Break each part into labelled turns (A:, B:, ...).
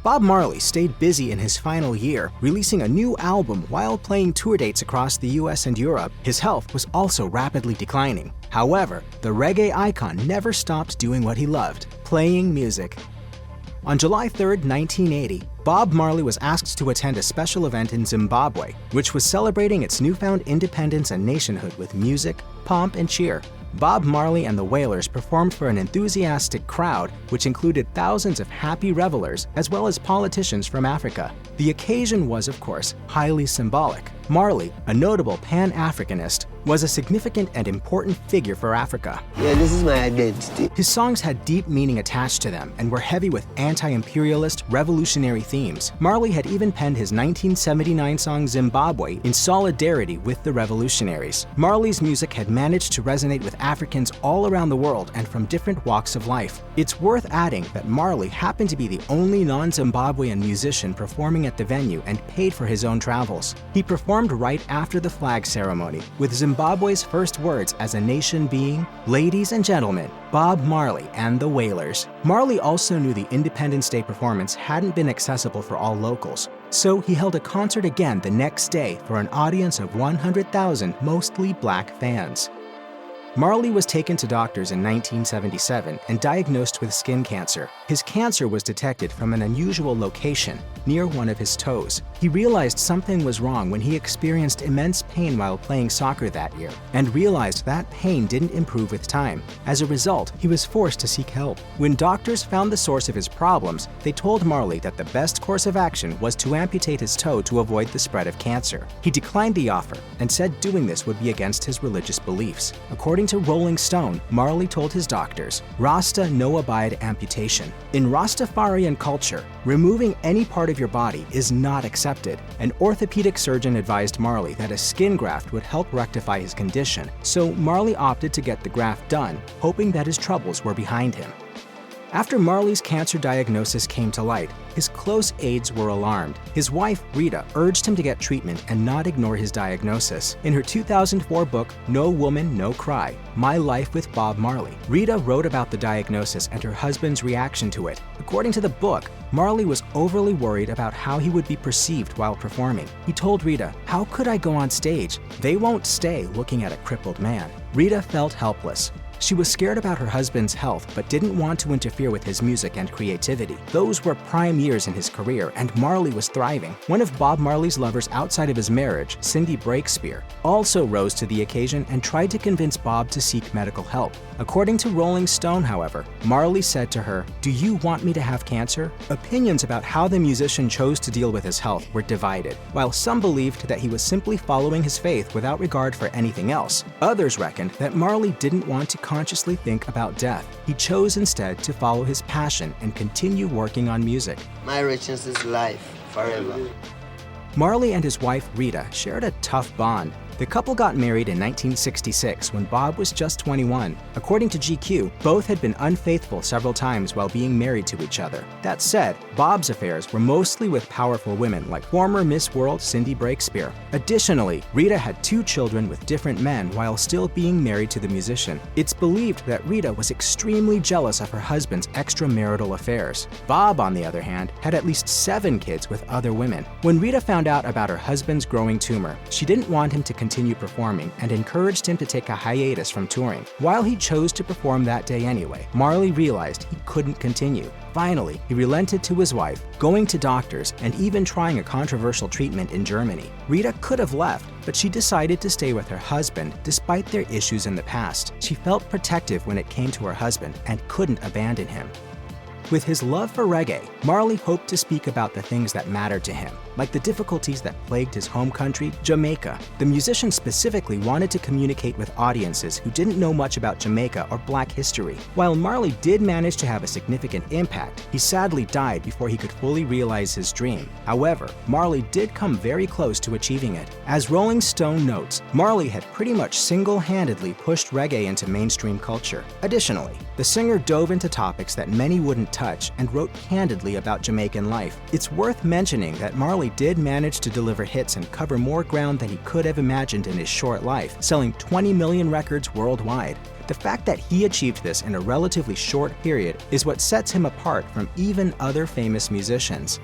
A: Bob Marley stayed busy in his final year, releasing a new album while playing tour dates across the US and Europe. His health was also rapidly declining. However, the reggae icon never stopped doing what he loved, playing music. On July 3, 1980, Bob Marley was asked to attend a special event in Zimbabwe, which was celebrating its newfound independence and nationhood with music, pomp, and cheer. Bob Marley and the Wailers performed for an enthusiastic crowd, which included thousands of happy revelers as well as politicians from Africa. The occasion was, of course, highly symbolic. Marley, a notable Pan-Africanist, was a significant and important figure for Africa.
B: Yeah, this is my identity.
A: His songs had deep meaning attached to them and were heavy with anti-imperialist, revolutionary themes. Marley had even penned his 1979 song Zimbabwe in solidarity with the revolutionaries. Marley's music had managed to resonate with Africans all around the world and from different walks of life. It's worth adding that Marley happened to be the only non-Zimbabwean musician performing at the venue and paid for his own travels. He performed right after the flag ceremony, with Zimbabwe's first words as a nation being, "Ladies and gentlemen, Bob Marley and the Wailers." Marley also knew the Independence Day performance hadn't been accessible for all locals, so he held a concert again the next day for an audience of 100,000 mostly black fans. Marley was taken to doctors in 1977 and diagnosed with skin cancer. His cancer was detected from an unusual location, near one of his toes. He realized something was wrong when he experienced immense pain while playing soccer that year, and realized that pain didn't improve with time. As a result, he was forced to seek help. When doctors found the source of his problems, they told Marley that the best course of action was to amputate his toe to avoid the spread of cancer. He declined the offer and said doing this would be against his religious beliefs. According to Rolling Stone, Marley told his doctors, "Rasta no abide amputation." In Rastafarian culture, removing any part of your body is not accepted. An orthopedic surgeon advised Marley that a skin graft would help rectify his condition, so Marley opted to get the graft done, hoping that his troubles were behind him. After Marley's cancer diagnosis came to light, his close aides were alarmed. His wife, Rita, urged him to get treatment and not ignore his diagnosis. In her 2004 book, No Woman, No Cry, My Life with Bob Marley, Rita wrote about the diagnosis and her husband's reaction to it. According to the book, Marley was overly worried about how he would be perceived while performing. He told Rita, "How could I go on stage? They won't stay looking at a crippled man." Rita felt helpless. She was scared about her husband's health but didn't want to interfere with his music and creativity. Those were prime years in his career, and Marley was thriving. One of Bob Marley's lovers outside of his marriage, Cindy Breakspear, also rose to the occasion and tried to convince Bob to seek medical help. According to Rolling Stone, however, Marley said to her, "Do you want me to have cancer?" Opinions about how the musician chose to deal with his health were divided. While some believed that he was simply following his faith without regard for anything else, others reckoned that Marley didn't want to consciously think about death. He chose instead to follow his passion and continue working on music.
B: My richness is life, forever.
A: Marley and his wife Rita shared a tough bond. The couple got married in 1966 when Bob was just 21. According to GQ, both had been unfaithful several times while being married to each other. That said, Bob's affairs were mostly with powerful women like former Miss World Cindy Breakspear. Additionally, Rita had 2 children with different men while still being married to the musician. It's believed that Rita was extremely jealous of her husband's extramarital affairs. Bob, on the other hand, had at least 7 kids with other women. When Rita found out about her husband's growing tumor, she didn't want him to continue performing and encouraged him to take a hiatus from touring. While he chose to perform that day anyway, Marley realized he couldn't continue. Finally, he relented to his wife, going to doctors and even trying a controversial treatment in Germany. Rita could have left, but she decided to stay with her husband despite their issues in the past. She felt protective when it came to her husband and couldn't abandon him. With his love for reggae, Marley hoped to speak about the things that mattered to him, like the difficulties that plagued his home country, Jamaica. The musician specifically wanted to communicate with audiences who didn't know much about Jamaica or Black history. While Marley did manage to have a significant impact, he sadly died before he could fully realize his dream. However, Marley did come very close to achieving it. As Rolling Stone notes, Marley had pretty much single-handedly pushed reggae into mainstream culture. Additionally, the singer dove into topics that many wouldn't touch and wrote candidly about Jamaican life. It's worth mentioning that Marley did manage to deliver hits and cover more ground than he could have imagined in his short life, selling 20 million records worldwide. The fact that he achieved this in a relatively short period is what sets him apart from even other famous musicians.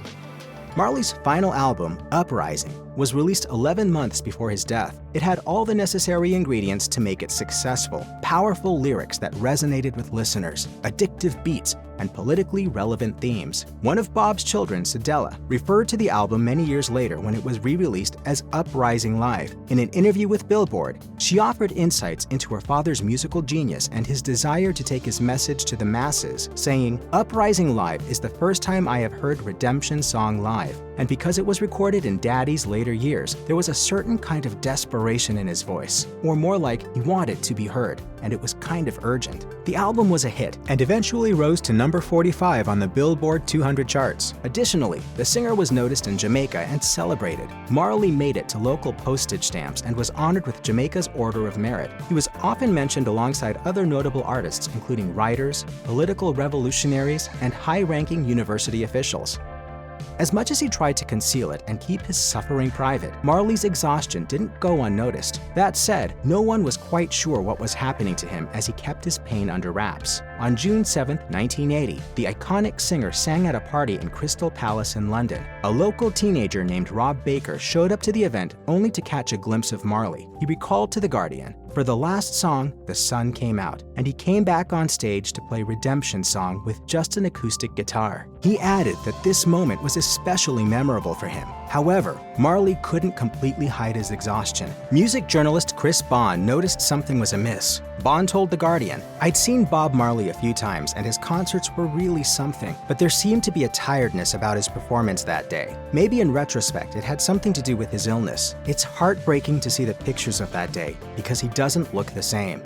A: Marley's final album, Uprising, was released 11 months before his death. It had all the necessary ingredients to make it successful: powerful lyrics that resonated with listeners, addictive beats, and politically relevant themes. One of Bob's children, Cedella, referred to the album many years later when it was re-released as Uprising Live. In an interview with Billboard, she offered insights into her father's musical genius and his desire to take his message to the masses, saying, "Uprising Live is the first time I have heard Redemption song live, and because it was recorded in Daddy's later years, there was a certain kind of desperation in his voice, or more like he wanted to be heard, and it was kind of urgent." The album was a hit and eventually rose to number 45 on the Billboard 200 charts. Additionally, the singer was noticed in Jamaica and celebrated. Marley made it to local postage stamps and was honored with Jamaica's Order of Merit. He was often mentioned alongside other notable artists, including writers, political revolutionaries, and high-ranking university officials. As much as he tried to conceal it and keep his suffering private, Marley's exhaustion didn't go unnoticed. That said, no one was quite sure what was happening to him as he kept his pain under wraps. On June 7, 1980, the iconic singer sang at a party in Crystal Palace in London. A local teenager named Rob Baker showed up to the event only to catch a glimpse of Marley. He recalled to The Guardian, "For the last song, the sun came out, and he came back on stage to play Redemption song with just an acoustic guitar." He added that this moment was especially memorable for him. However, Marley couldn't completely hide his exhaustion. Music journalist Chris Bond noticed something was amiss. Bond told The Guardian, "I'd seen Bob Marley a few times and his concerts were really something, but there seemed to be a tiredness about his performance that day. Maybe in retrospect it had something to do with his illness. It's heartbreaking to see the pictures of that day because he doesn't look the same."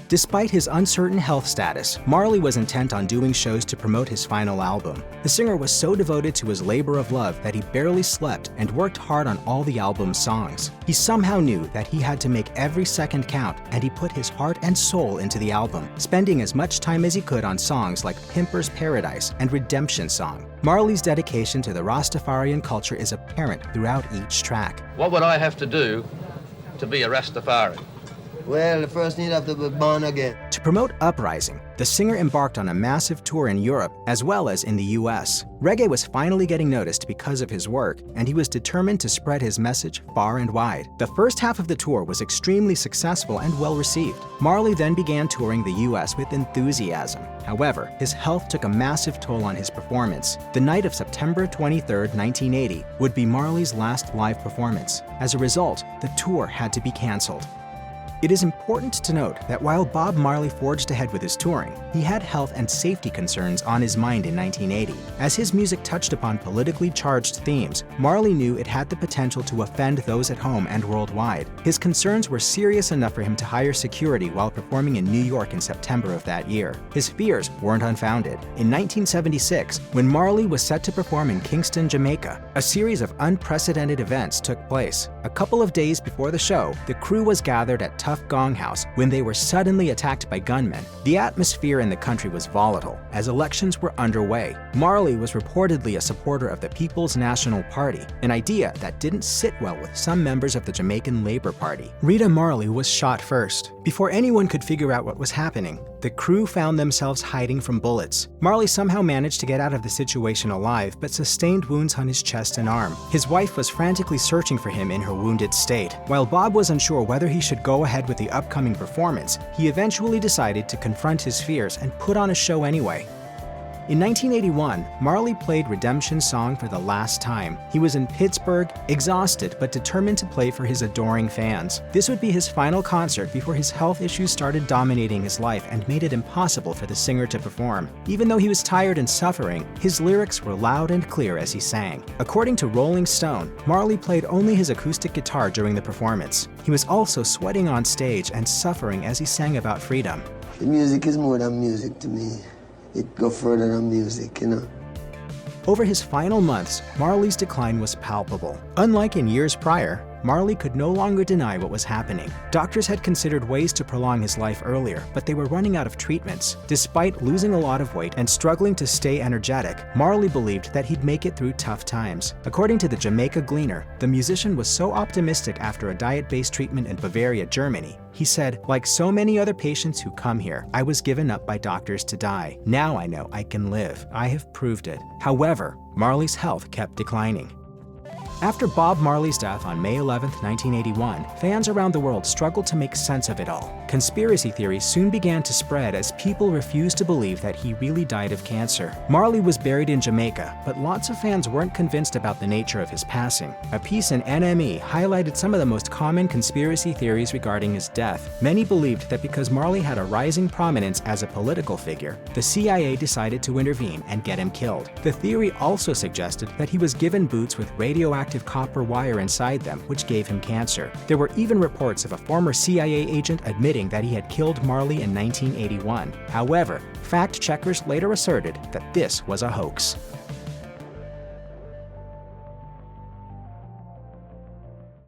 A: Despite his uncertain health status, Marley was intent on doing shows to promote his final album. The singer was so devoted to his labor of love that he barely slept and worked hard on all the album's songs. He somehow knew that he had to make every second count, and he put his heart and soul into the album, spending as much time as he could on songs like Pimper's Paradise and Redemption Song. Marley's dedication to the Rastafarian culture is apparent throughout each track.
C: What would I have to do to be a Rastafari?
B: Well, the first need have to be born again.
A: To promote Uprising, the singer embarked on a massive tour in Europe as well as in the US. Reggae was finally getting noticed because of his work, and he was determined to spread his message far and wide. The first half of the tour was extremely successful and well received. Marley then began touring the US with enthusiasm. However, his health took a massive toll on his performance. The night of September 23, 1980 would be Marley's last live performance. As a result, the tour had to be canceled. It is important to note that while Bob Marley forged ahead with his touring, he had health and safety concerns on his mind in 1980. As his music touched upon politically charged themes, Marley knew it had the potential to offend those at home and worldwide. His concerns were serious enough for him to hire security while performing in New York in September of that year. His fears weren't unfounded. In 1976, when Marley was set to perform in Kingston, Jamaica, a series of unprecedented events took place. A couple of days before the show, the crew was gathered at Tough Gong House when they were suddenly attacked by gunmen. The atmosphere in the country was volatile as elections were underway. Marley was reportedly a supporter of the People's National Party, an idea that didn't sit well with some members of the Jamaican Labour Party. Rita Marley was shot first. Before anyone could figure out what was happening, the crew found themselves hiding from bullets. Marley somehow managed to get out of the situation alive, but sustained wounds on his chest and arm. His wife was frantically searching for him in her wounded state. While Bob was unsure whether he should go ahead with the upcoming performance, he eventually decided to confront his fears and put on a show anyway. In 1981, Marley played Redemption Song for the last time. He was in Pittsburgh, exhausted but determined to play for his adoring fans. This would be his final concert before his health issues started dominating his life and made it impossible for the singer to perform. Even though he was tired and suffering, his lyrics were loud and clear as he sang. According to Rolling Stone, Marley played only his acoustic guitar during the performance. He was also sweating on stage and suffering as he sang about freedom.
B: The music is more than music to me. It go further than music, you know.
A: Over his final months, Marley's decline was palpable. Unlike in years prior, Marley could no longer deny what was happening. Doctors had considered ways to prolong his life earlier, but they were running out of treatments. Despite losing a lot of weight and struggling to stay energetic, Marley believed that he'd make it through tough times. According to the Jamaica Gleaner, the musician was so optimistic after a diet-based treatment in Bavaria, Germany. He said, "Like so many other patients who come here, I was given up by doctors to die. Now I know I can live. I have proved it." However, Marley's health kept declining. After Bob Marley's death on May 11, 1981, fans around the world struggled to make sense of it all. Conspiracy theories soon began to spread as people refused to believe that he really died of cancer. Marley was buried in Jamaica, but lots of fans weren't convinced about the nature of his passing. A piece in NME highlighted some of the most common conspiracy theories regarding his death. Many believed that because Marley had a rising prominence as a political figure, the CIA decided to intervene and get him killed. The theory also suggested that he was given boots with radioactive copper wire inside them, which gave him cancer. There were even reports of a former CIA agent admitting that he had killed Marley in 1981. However, fact checkers later asserted that this was a hoax.